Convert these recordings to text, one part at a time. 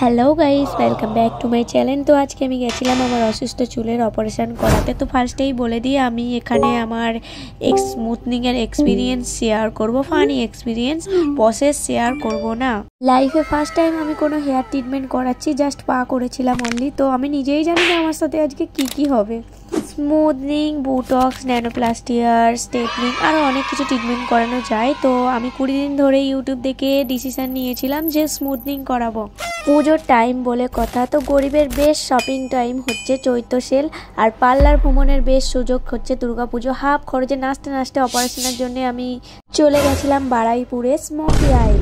Hello guys, welcome back to my channel. তো আজকে আমি গেছিলাম আমার অসুস্থ চুলের অপারেশন করাতে। তো ফার্স্টেই বলে দিই, আমি এখানে আমার স্মুথনিংয়ের এক্সপিরিয়েন্স শেয়ার করব, ফানি এক্সপিরিয়েন্স, প্রসেস শেয়ার করব না। লাইফে ফার্স্ট টাইম আমি কোনো হেয়ার ট্রিটমেন্ট করাচ্ছি, জাস্ট পা করেছিলাম অনলি। তো আমি নিজেই জানি না আমার সাথে আজকে কি হবে। স্মুথনিং, বোটক্স, ন্যানোপ্লাস্টিয়ার, স্ট্রেটনিং, আরও অনেক কিছু ট্রিটমেন্ট করানো যায়। তো আমি 20 দিন ধরে ইউটিউব দেখে ডিসিশন নিয়েছিলাম যে স্মুথনিং করাবো। পুজোর টাইম বলে কথা, তো গরিবের বেশ শপিং টাইম হচ্ছে চৈত্র সেল, আর পার্লার ভ্রমণের বেশ সুযোগ হচ্ছে দুর্গাপুজো। হাফ খরচে নাচতে নাচতে অপারেশনের জন্য আমি চলে গেছিলাম বারুইপুরে স্মোকি আই।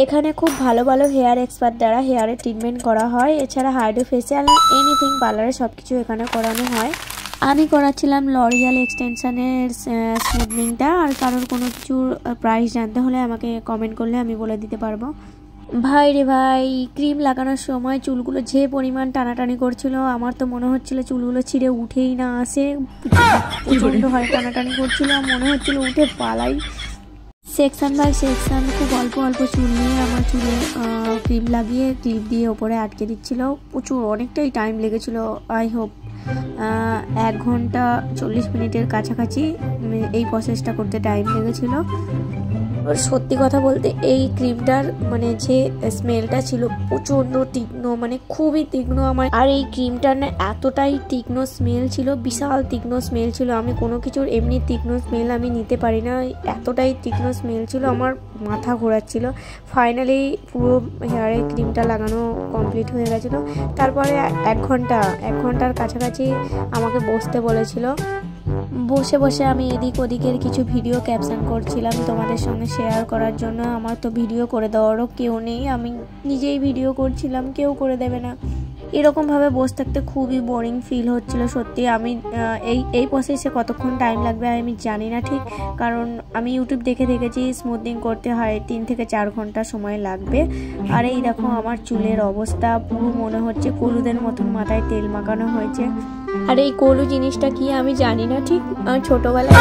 এখানে খুব ভালো ভালো হেয়ার এক্সপার্ট দ্বারা হেয়ারের ট্রিটমেন্ট করা হয়। এছাড়া হাইড্রো ফেসিয়াল, এনিথিং পার্লারে সব কিছু এখানে করানো হয়। আমি করাচ্ছিলাম লরিয়াল এক্সটেনশনের স্মুথনিংটা। আর কারোর কোনো কিছুর প্রাইস জানতে হলে আমাকে কমেন্ট করলে আমি বলে দিতে পারবো। ভাই রে ভাই, ক্রিম লাগানোর সময় চুলগুলো যে পরিমাণ টানাটানি করছিল, আমার তো মনে হচ্ছিল চুলগুলো ছিঁড়ে উঠেই না আসে। প্রচণ্ড হয় টানাটানি করছিল, মনে হচ্ছিল উঠে পালাই। সেকশন বাই সেকশন খুব অল্প অল্প চুল নিয়ে আমার চুলে ক্রিম লাগিয়ে ক্লিপ দিয়ে ওপরে আটকে দিচ্ছিল। প্রচুর অনেকটাই টাইম লেগেছিল। আই হোপ 1 ঘন্টা 40 মিনিটের কাছাকাছি এই প্রসেসটা করতে টাইম লেগেছিল। সত্যি কথা বলতে এই ক্রিমটার যে স্মেলটা ছিল প্রচণ্ড তীক্ষ্ণ, খুবই তীক্ষ্ণ আমার। আর এই ক্রিমটার না এতটাই তীক্ষ্ণ স্মেল ছিল, বিশাল তীক্ষ্ণ স্মেল ছিল। আমি কোনো কিছুর এমনি তীক্ষ্ণ স্মেল আমি নিতে পারি না, এতটাই তীক্ষ্ণ স্মেল ছিল, আমার মাথা ঘোরাচ্ছিল। ফাইনালি পুরো হেয়ারে ক্রিমটা লাগানো কমপ্লিট হয়ে গেছিলো। তারপরে 1 ঘন্টার কাছাকাছি আমাকে বসতে বলেছিল। বসে বসে আমি এদিক ওদিকের কিছু ভিডিও ক্যাপশন করছিলাম তোমাদের সঙ্গে শেয়ার করার জন্য। আমার তো ভিডিও করে দেওয়ারও কেউ নেই, আমি নিজেই ভিডিও করছিলাম, কেউ করে দেবে না। এরকমভাবে বসে থাকতে খুবই বোরিং ফিল হচ্ছিল সত্যি। আমি এই প্রসেসে কতক্ষণ টাইম লাগবে আমি জানি না ঠিক, কারণ আমি ইউটিউব দেখেছি স্মুথনিং করতে হয় 3 থেকে 4 ঘন্টা সময় লাগবে। আর এই দেখো আমার চুলের অবস্থা, পুরো মনে হচ্ছে কলুদের মতন মাথায় তেল মাখানো হয়েছে। আর এই কলু জিনিসটা কি আমি জানি না ঠিক। ছোটবেলায়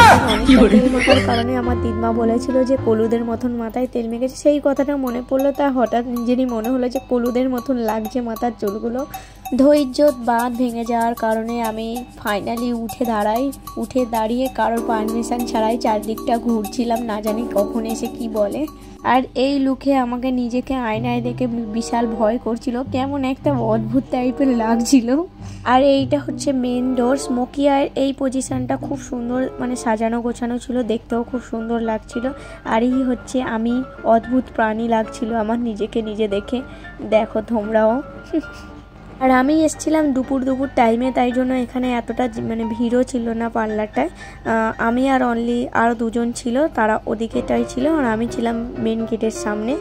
তেল মাখার কারণে আমার দিদমা বলেছিল যে কলুদের মতন মাথায় তেল মেখেছে। সেই কথাটা মনে পড়লো, তা হঠাৎ নিজেরই মনে হলো যে কলুদের মতন লাগছে মাথার চুলগুলো। ধৈর্য বাঁধ ভেঙে যাওয়ার কারণে আমি ফাইনালি উঠে দাঁড়িয়ে কারোর পারমিশন ছাড়াই চারদিকটা ঘুরছিলাম, না জানি কখন এসে কি বলে। আর এই লুকে আমাকে নিজেকে আয়নায় দেখে বিশাল ভয় করছিল, কেমন একটা অদ্ভুত টাইপের লাগছিল। আর এইটা হচ্ছে মেন ডোর। স্মোকি আইয়ের এই পজিশনটা খুব সুন্দর, সাজানো গোছানো ছিল, দেখতেও খুব সুন্দর লাগছিল। আর এই হচ্ছে আমি, অদ্ভুত প্রাণী লাগছিল আমার নিজেকে নিজে দেখে, দেখো তোমরাও। আর আমি এসেছিলাম দুপুর টাইমে, তাই জন্য এখানে এতটা ভিড়ও ছিল না পার্লারটায়। আমি আর অনলি আরও 2 জন ছিল, তারা ওদিকেটাই ছিল, আর আমি ছিলাম মেন গেটের সামনে।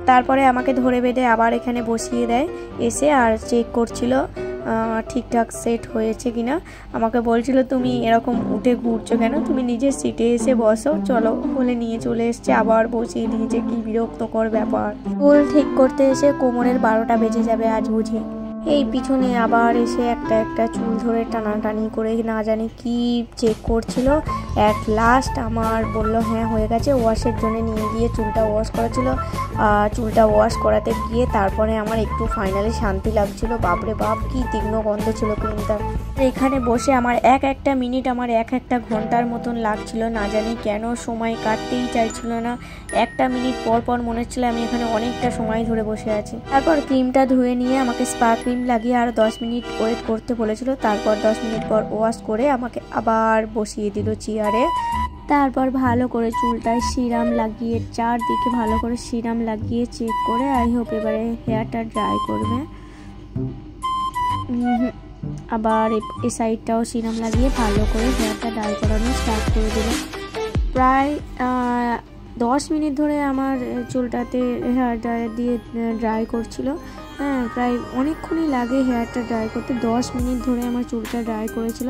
তারপরে আমাকে ধরে বেঁধে আবার এখানে বসিয়ে দেয় এসে, আর চেক করছিল ঠিকঠাক সেট হয়েছে কিনা। আমাকে বলছিল তুমি এরকম উঠে ঘুরছো কেন, তুমি নিজের সিটে এসে বসো, চলো বলে নিয়ে চলে এসছে, আবার বসিয়ে দিয়েছে। কি বিরক্তকর ব্যাপার। চুল ঠিক করতে এসে কোমরের 12টা বেজে যাবে আজ বুঝি। এই পিছনে আবার এসে একটা চুল ধরে টানাটানি করে না জানি কি চেক করছিল। অ্যাট লাস্ট আমার বললো হ্যাঁ হয়ে গেছে। ওয়াশের জন্য নিয়ে গিয়ে চুলটা ওয়াশ করাছিল। চুলটা ওয়াশ করাতে গিয়ে তারপরে আমার একটু ফাইনালি শান্তি লাগছিল। বাপরে বাপ, কি তীক্ষ্ণ গন্ধ ছিল ক্রিমটা। এখানে বসে আমার একটা মিনিট আমার একটা ঘন্টার মতন লাগছিল, না জানি কেন সময় কাটতেই চাইছিল না। 1 মিনিট পর মনে হচ্ছিল আমি এখানে অনেকটা সময় ধরে বসে আছি। তারপর ক্রিমটা ধুয়ে নিয়ে আমাকে স্পা ক্রিম লাগিয়ে আর 10 মিনিট ওয়েট করতে বলেছিল। তারপর 10 মিনিট পর ওয়াশ করে আমাকে আবার বসিয়ে দিল চেয়ারে। তারপর ভালো করে চুলটায় সিরাম লাগিয়ে, চারদিকে ভালো করে সিরাম লাগিয়ে চেক করে আই হোপ এবারে হেয়ারটা ড্রাই করবে। আবার এই সাইডটাও সিরাম লাগিয়ে ভালো করে হেয়ারটা ড্রাই করানো স্টার্ট করে দিল। প্রায় 10 মিনিট ধরে আমার চুলটাতে হেয়ার ড্রায়ার দিয়ে ড্রাই করছিল। প্রায় অনেকক্ষণই লাগে হেয়ারটা ড্রাই করতে। 10 মিনিট ধরে আমার চুলটা ড্রাই করেছিল।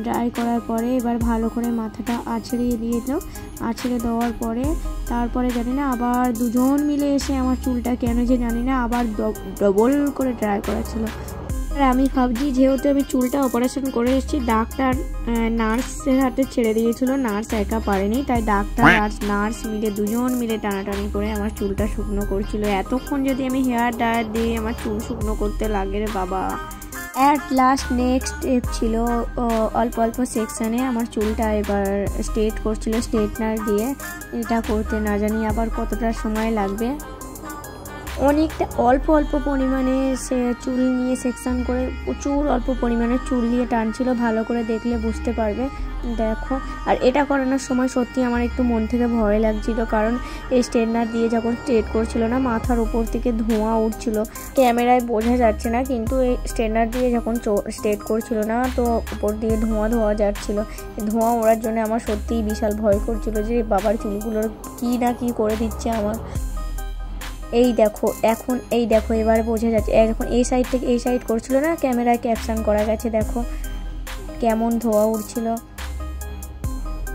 ড্রাই করার পরে এবার ভালো করে মাথাটা আছড়িয়ে দিয়ে দিল। আছড়ে দেওয়ার পরে তারপরে জানি না আবার 2 জন মিলে এসে আমার চুলটা কেন যে জানি না আবার ডবল করে ড্রাই করাচ্ছিল। আর আমি ভাবছি যেহেতু আমি চুলটা অপারেশন করে এসেছি, ডাক্তার নার্সের হাতে ছেড়ে দিয়েছিল, নার্স একা পারেনি, তাই ডাক্তার আর নার্স মিলে দুজন মিলে টানাটানি করে আমার চুলটা শুকনো করছিল। এতক্ষণ যদি আমি হেয়ার ড্রায়ার দিয়ে আমার চুল শুকনো করতে লাগে রে বাবা। অ্যাট লাস্ট নেক্সট স্টেপ ছিল অল্প অল্প সেকশানে আমার চুলটা এবার স্ট্রেট করছিল স্ট্রেটনার দিয়ে। এটা করতে না জানি আবার কতটা সময় লাগবে। অনেকটা অল্প অল্প পরিমাণে সে চুল নিয়ে সেকশন করে প্রচুর অল্প পরিমাণে চুল নিয়ে টানছিল, ভালো করে দেখলে বুঝতে পারবে। দেখো, আর এটা করানোর সময় সত্যি আমার একটু মন থেকে ভয় লাগছিল, কারণ এই স্ট্রেটনার দিয়ে যখন স্ট্রেট করছিল না, মাথার উপর থেকে ধোঁয়া উঠছিল। ক্যামেরায় বোঝা যাচ্ছে না, কিন্তু এই স্ট্রেটনার দিয়ে যখন স্ট্রেট করছিল না, তো উপর দিয়ে ধোঁয়া যাচ্ছিল। ধোঁয়া ওড়ার জন্য আমার সত্যিই বিশাল ভয় করছিল যে বাবার চুলগুলোর কী না কী করে দিচ্ছে আমার। এই দেখো এখন, এই দেখো এবার বোঝা যাচ্ছে, এখন এই সাইড থেকে এই সাইড করছিল না, ক্যামেরায় ক্যাপশন করা গেছে। দেখো কেমন ধোঁয়া উঠছিল।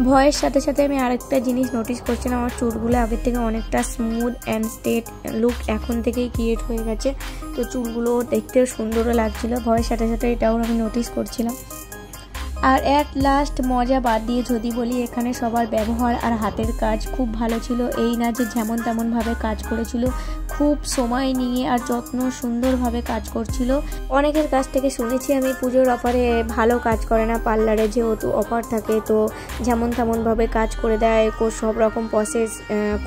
ভয়ের সাথে সাথে আমি আরেকটা জিনিস নোটিস করছিলাম, আমার চুলগুলো আগের থেকে অনেকটা স্মুথ অ্যান্ড স্ট্রেট লুক এখন থেকেই ক্রিয়েট হয়ে গেছে। তো চুলগুলো দেখতেও সুন্দরও লাগছিল, ভয়ের সাথে সাথে এটাও আমি নোটিস করছিলাম। আর অ্যাট লাস্ট মজা বাদ দিয়ে যদি বলি, এখানে সবার ব্যবহার আর হাতের কাজ খুব ভালো ছিল। এই না যে যেমন তেমনভাবে কাজ করেছিল, খুব সময় নিয়ে আর যত্ন সুন্দরভাবে কাজ করছিল। অনেকের কাছ থেকে শুনেছি আমি পুজোর অফারে ভালো কাজ করে না পার্লারে, যেহেতু অফার থাকে তো যেমন তেমনভাবে কাজ করে দেয়, সব রকম প্রসেস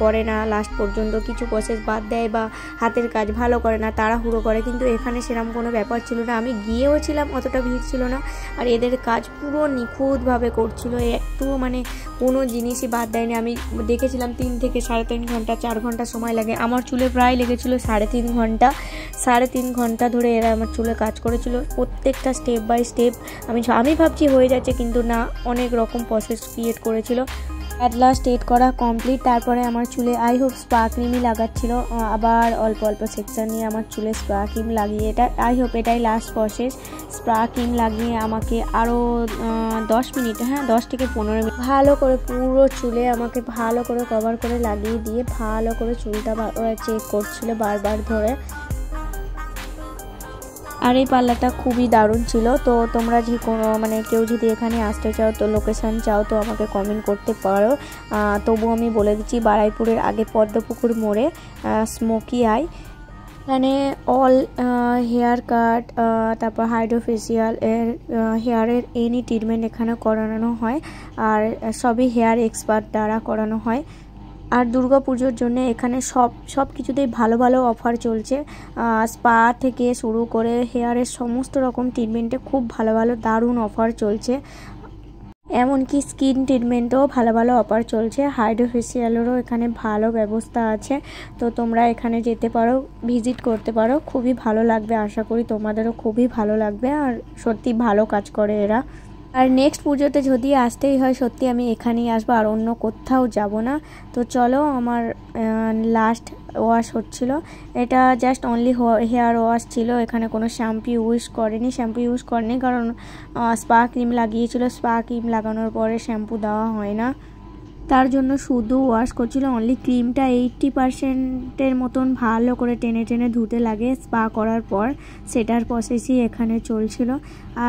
করে না লাস্ট পর্যন্ত, কিছু প্রসেস বাদ দেয় বা হাতের কাজ ভালো করে না, তাড়াহুড়ো করে। কিন্তু এখানে সেরকম কোনো ব্যাপার ছিল না, আমি গিয়েও ছিলাম, অতটা ভিড় ছিল না। আর এদের কাজ পুরো নিখুঁতভাবে করছিল, একটু মানে কোনো জিনিসই বাদ দেয়নি। আমি দেখেছিলাম 3 থেকে 3.5 ঘন্টা 4 ঘন্টা সময় লাগে, আমার চুলে প্রায় লেগেছিল 3.5 ঘন্টা। 3.5 ঘন্টা ধরে এরা আমার চুলে কাজ করেছিল, প্রত্যেকটা স্টেপ বাই স্টেপ। আমি ভাবছি হয়ে যাচ্ছে, কিন্তু না, অনেক রকম প্রসেস ক্রিয়েট করেছিল। অ্যাট লাস্ট স্ট্রেট করা কমপ্লিট। তারপরে আমার চুলে আই হোপ স্পা ক্রিমই লাগাচ্ছিল, আবার অল্প অল্প সেকশন নিয়ে আমার চুলে স্পা ক্রিম লাগিয়ে, এটা আই হোপ এটাই লাস্ট প্রসেস। স্পা ক্রিম লাগিয়ে আমাকে আরও 10 মিনিট, 10 থেকে 15 মিনিট ভালো করে পুরো চুলে আমাকে ভালো করে কভার করে লাগিয়ে দিয়ে ভালো করে চুলটা চেক করছিল বারবার ধরে। আর এই পার্লারটা খুবই দারুণ ছিল। তো তোমরা যে কোনো মানে কেউ যদি এখানে আসতে চাও, তো লোকেশান চাও, তো আমাকে কমেন্ট করতে পারো। তবু আমি বলে দিচ্ছি, বারাইপুরের আগে পদ্মপুকুর মোড়ে স্মোকি আই, এখানে অল হেয়ার কাট, তারপর হাইড্রোফেশিয়াল এর হেয়ারের এনি ট্রিটমেন্ট এখানে করানো হয়, আর সবই হেয়ার এক্সপার্ট দ্বারা করানো হয়। আর দুর্গা পুজোর জন্য এখানে সব কিছুতেই ভালো ভালো অফার চলছে, স্পা থেকে শুরু করে হেয়ারের সমস্ত রকম ট্রিটমেন্টে খুব ভালো ভালো দারুণ অফার চলছে। এমনকি স্কিন ট্রিটমেন্টও ভালো ভালো অফার চলছে, হাইড্রোফেশিয়ালেরও এখানে ভালো ব্যবস্থা আছে। তো তোমরা এখানে যেতে পারো, ভিজিট করতে পারো, খুবই ভালো লাগবে, আশা করি তোমাদেরও খুবই ভালো লাগবে। আর সত্যি ভালো কাজ করে এরা। আর নেক্সট পুজোতে যদি আসতেই হয়, সত্যি আমি এখানেই আসবো, আর অন্য কোথাও যাব না। তো চলো, আমার লাস্ট ওয়াশ হচ্ছিল, এটা জাস্ট অনলি হেয়ার ওয়াশ ছিল, এখানে কোনো শ্যাম্পু ইউজ করেনি, কারণ স্পা ক্রিম লাগিয়েছিল, স্পা ক্রিম লাগানোর পরে শ্যাম্পু দেওয়া হয় না, তার জন্য শুধু ওয়াশ করছিল। অনলি ক্রিমটা 80%-এর মতন ভালো করে টেনে টেনে ধুতে লাগে স্পা করার পর, সেটার প্রসেসই এখানে চলছিল।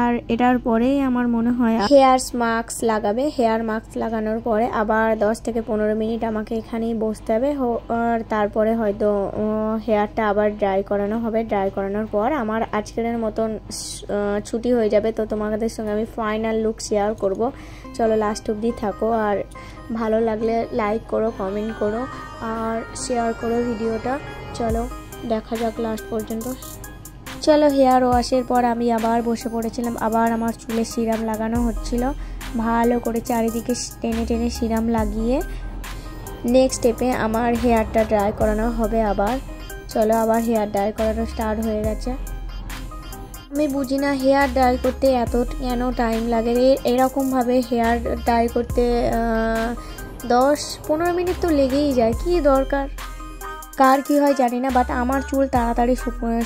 আর এটার পরেই আমার মনে হয় হেয়ার মাস্ক লাগাবে। হেয়ার মাস্ক লাগানোর পরে আবার 10 থেকে 15 মিনিট আমাকে এখানেই বসতে হবে, আর তারপরে হয়তো হেয়ারটা আবার ড্রাই করানো হবে। ড্রাই করানোর পর আমার আজকের মতন ছুটি হয়ে যাবে। তো তোমাদের সঙ্গে আমি ফাইনাল লুক শেয়ার করব। চলো লাস্ট অবধি থাকো, আর ভালো লাগলে লাইক করো, কমেন্ট করো, আর শেয়ার করো ভিডিওটা। চলো দেখা যাক লাস্ট পর্যন্ত। চলো, হেয়ার ওয়াশের পর আমি আবার বসে পড়েছিলাম, আবার আমার চুলে সিরাম লাগানো হচ্ছিল, ভালো করে চারিদিকে টেনে টেনে সিরাম লাগিয়ে নেক্সট স্টেপে আমার হেয়ারটা ড্রাই করানো হবে আবার। চলো, আবার হেয়ার ড্রাই করানো স্টার্ট হয়ে গেছে। আমি বুঝি না হেয়ার ড্রাই করতে এত কেন টাইম লাগে, এরকমভাবে হেয়ার ড্রাই করতে 10-15 মিনিট তো লেগেই যায়, কি দরকার, কার কি হয় জানি না, বাট আমার চুল তাড়াতাড়ি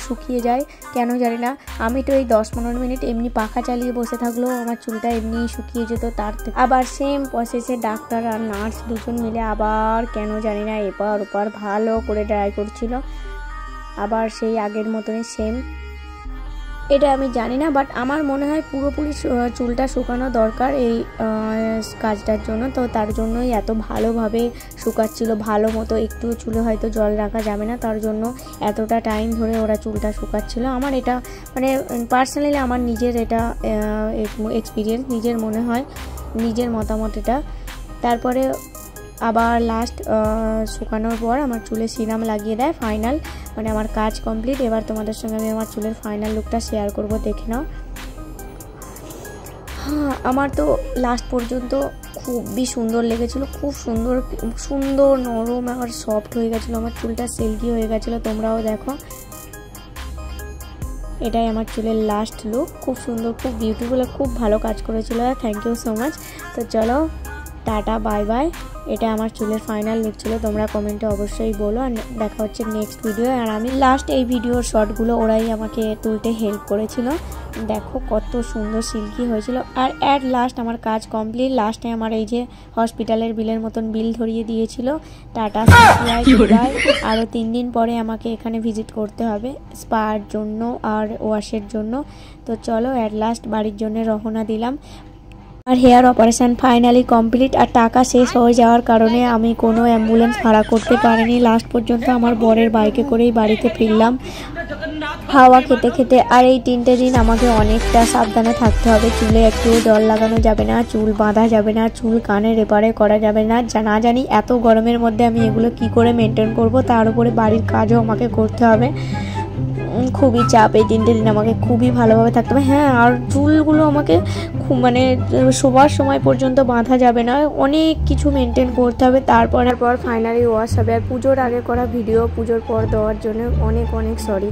শুকিয়ে যায় কেন জানি না। আমি তো এই 10-15 মিনিট এমনি পাখা চালিয়ে বসে থাকলেও আমার চুলটা এমনিই শুকিয়ে যেত। তার থেকে আবার সেম প্রসেসে ডাক্তার আর নার্স দুজন মিলে আবার কেন জানি না এপার ওপার ভালো করে ড্রাই করছিল, আবার সেই আগের মতনই সেম। এটা আমি জানি না, বাট আমার মনে হয় পুরোপুরি চুলটা শুকানো দরকার এই কাজটার জন্য। তো তার জন্যই এত ভালোভাবে শুকাচ্ছিল, ভালো মতো, একটু চুলে হয়তো জল রাখা যাবে না, তার জন্য এতটা টাইম ধরে ওরা চুলটা শুকাচ্ছিল। আমার এটা মানে পার্সোনালি আমার নিজের এটা এক্সপিরিয়েন্স, নিজের মনে হয়, নিজের মতামত এটা। তারপরে আবার লাস্ট শুকানোর পর আমার চুলে সিরাম লাগিয়ে দেয়। ফাইনাল মানে আমার কাজ কমপ্লিট। এবার তোমাদের সঙ্গে আমি আমার চুলের ফাইনাল লুকটা শেয়ার করব, দেখে নাও। হ্যাঁ, আমার তো লাস্ট পর্যন্ত খুবই সুন্দর লেগেছিলো, খুব সুন্দর সুন্দর নরম আর সফট হয়ে গেছিলো, আমার চুলটা সিল্কি হয়ে গেছিলো। তোমরাও দেখো, এটাই আমার চুলের লাস্ট লুক। খুব সুন্দর, খুব বিউটিফুল, খুব ভালো কাজ করেছিল। Thank you so much. তো চলো, টাটা, বাই বাই। এটা আমার চুলের ফাইনাল লুক ছিল। তোমরা কমেন্টে অবশ্যই বলো। আর দেখা হচ্ছে নেক্সট ভিডিও। আর আমি লাস্ট এই ভিডিওর শর্টগুলো ওরাই আমাকে তুলতে হেল্প করেছিল। দেখো কত সুন্দর সিল্কি হয়েছিল। আর অ্যাট লাস্ট আমার কাজ কমপ্লিট। লাস্টে আমার এই যে হসপিটালের বিলের মতন বিল ধরিয়ে দিয়েছিল। Tata, bye. আরও 3 দিন পরে আমাকে এখানে ভিজিট করতে হবে স্পার জন্য আর ওয়াশের জন্য। তো চলো, অ্যাট লাস্ট বাড়ির জন্য রওনা দিলাম। আর হেয়ার অপারেশান ফাইনালি কমপ্লিট। আর টাকা শেষ হয়ে যাওয়ার কারণে আমি কোনো অ্যাম্বুলেন্স ভাড়া করতে পারিনি। লাস্ট পর্যন্ত আমার বরের বাইকে করেই বাড়িতে ফিরলাম হাওয়া খেতে খেতে। আর এই 3টে দিন আমাকে অনেকটা সাবধানে থাকতে হবে। চুলে একটুও জল লাগানো যাবে না, চুল বাঁধা যাবে না, চুল কানের এপারে করা যাবে না। না জানি এত গরমের মধ্যে আমি এগুলো কি করে মেনটেন করব। তার উপরে বাড়ির কাজও আমাকে করতে হবে। খুবই চাপ। এই 3টে দিন আমাকে খুবই ভালোভাবে থাকতে হবে। হ্যাঁ, আর চুলগুলো আমাকে মানে শোবার সময় পর্যন্ত বাঁধা যাবে না, অনেক কিছু মেনটেন করতে হবে। তারপর ফাইনালি ওয়াশ হবে। আর পুজোর আগে করা ভিডিও পুজোর পর দেওয়ার জন্য অনেক অনেক সরি।